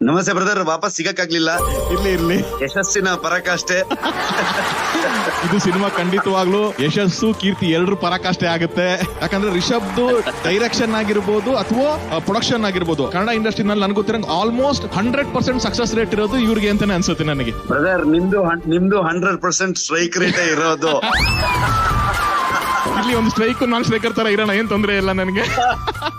ನಮಸ್ತೆ ಬ್ರದರ್, ವಾಪಸ್ ಸಿಗಕ್ಕಾಗ್ಲಿಲ್ಲ. ಇರ್ಲಿ ಯಶಸ್ಸಿನ ಪರಾಕಾಷ್ಠೆ. ಇದು ಸಿನಿಮಾ ಖಂಡಿತವಾಗ್ಲೂ ಯಶಸ್ಸು ಕೀರ್ತಿ ಎರಡರ ಪರಾಕಾಷ್ಠೆ ಆಗುತ್ತೆ. ಯಾಕಂದ್ರೆ ರಿಷಬ್ದು ಡೈರೆಕ್ಷನ್ ಆಗಿರ್ಬೋದು ಅಥವಾ ಪ್ರೊಡಕ್ಷನ್ ಆಗಿರ್ಬೋದು, ಕನ್ನಡ ಇಂಡಸ್ಟ್ರಿನಲ್ಲಿ ನನಗೆ ಗೊತ್ತಿರಂಗ್ ಆಲ್ಮೋಸ್ಟ್ 100% ಸಕ್ಸಸ್ ರೇಟ್ ಇರೋದು ಇವ್ರಿಗೆ ಅಂತಾನೆ ಅನ್ಸುತ್ತೆ ನನಗೆ. ಬ್ರದರ್, ನಿಮ್ದು 100% ಸ್ಟ್ರೈಕ್ ರೇಟ್ ಇರೋದು. ಇಲ್ಲಿ ಒಂದು ಸ್ಟ್ರೈಕ್ ನಾನ್ ಸ್ಟ್ರೈಕರ್ ತರ ಇರೋಣ, ಏನ್ ತೊಂದ್ರೆ ಇಲ್ಲ ನನಗೆ.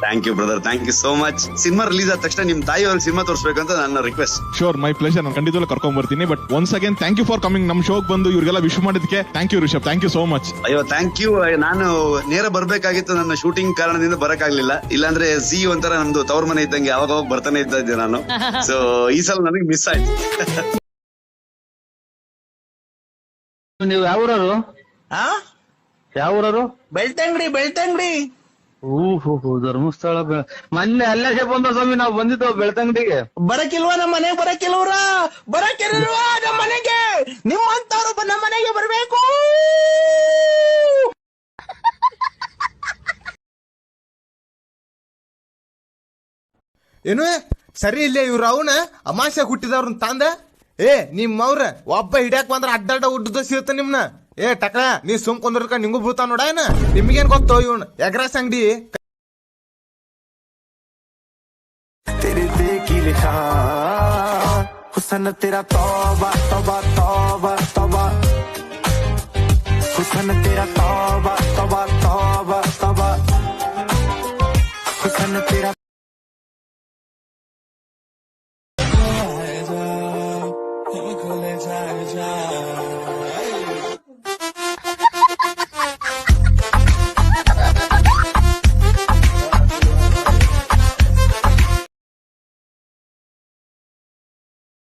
Thank you brother, thank you so much. Cinema release ಆದ ತಕ್ಷಣ ನಿಮ್ ತಾಯಿ ಅವ್ರಿಗೆ ಸಿನಿಮಾ ತೋರಿಸ್ಬೇಕಂತ ನನ್ನ ರಿಕ್ವೆಸ್ಟ್. ಶೋರ್, ಮೈ ಪ್ಲೇಷರ್. ನಾನು ಖಂಡಿತವಾಗ್ಲೂ ಕರ್ಕೊಂಡ್ ಬರ್ತೀನಿ. But once again thank you for coming. ನಮ್ ಶೋಗ್ ಬಂದು ಇವ್ರಿಗೆಲ್ಲ ವಿಶ್ ಮಾಡಿದಕ್ಕೆ thank you Rishab, thank you so much. ಅಯ್ಯೋ ಥ್ಯಾಂಕ್ ಯು. ನಾನು ನೇರ ಬರ್ಬೇಕಾಗಿತ್ತು, ನನ್ನ ಶೂಟಿಂಗ್ ಕಾರಣದಿಂದ ಬರಕಾಗ್ಲಿಲ್ಲ. ಇಲ್ಲಾಂದ್ರೆ ಸಿ ಒಂಥರ ನಮ್ದು ತವ್ರ ಮನೆ ಇದ್ದಂಗೆ ಯಾವಾಗ ಬರ್ತಾನೆ ಇದ್ದೆ ನಾನು. ಸೊ ಈ ಸಲ ನನಗೆ ಮಿಸ್ ಆಯ್ತು. ನೀವು ಯಾವೂರವರು? ಯಾವೂರವರು? ಬೆಳ್ತಂಗಡಿ. ಓಹೋ, ಧರ್ಮಸ್ಥಳ. ಮೊನ್ನೆ ಅಲ್ಲೇ ಬಂದ ಸ್ವಾಮಿ, ನಾವು ಬಂದಿದ್ದು ಬೆಳ್ತಂಗಡಿಗೆ. ಬರಕಿಲ್ವಾ ನಮ್ಮ ಮನೆಗೆ? ಬರಕಿಲ್ವಾ ನಮ್ಮ ಮನೆಗೆ? ನಿಮ್ಮಂತವ್ರು ನಮ್ಮ ಮನೆಗೆ ಬರ್ಬೇಕು. ಏನು ಸರಿ ಇಲ್ಲ, ಇವ್ರ ಅವನ ಅಮಾಸೆ ಹುಟ್ಟಿದವ್ರನ್ನ ತಂದ. ನಿಮ್ಮವ್ರ ಒಬ್ಬ ಹಿಡ್ಯಾಕ್ ಬಂದ್ರ ಅಡ್ಡಾಡ ಉಡ್ದ ಸಿಗುತ್ತ ನಿಮ್ನ. ಟಕಳ, ನೀ ಸುಮ್ ಕುಂದ್ರಕ ನಿಂಗೂ ಬೀಳ್ತಾವ ನೋಡ. ಏನ ನಿಮ್ಗೇನ್ ಗೊತ್ತೋ ಇವ್ನ ಎಗ್ರಾಸ್ ಅಂಗಡಿ. हुसन तेरा तौबा तौबा तौबा तौबा, हुसन तेरा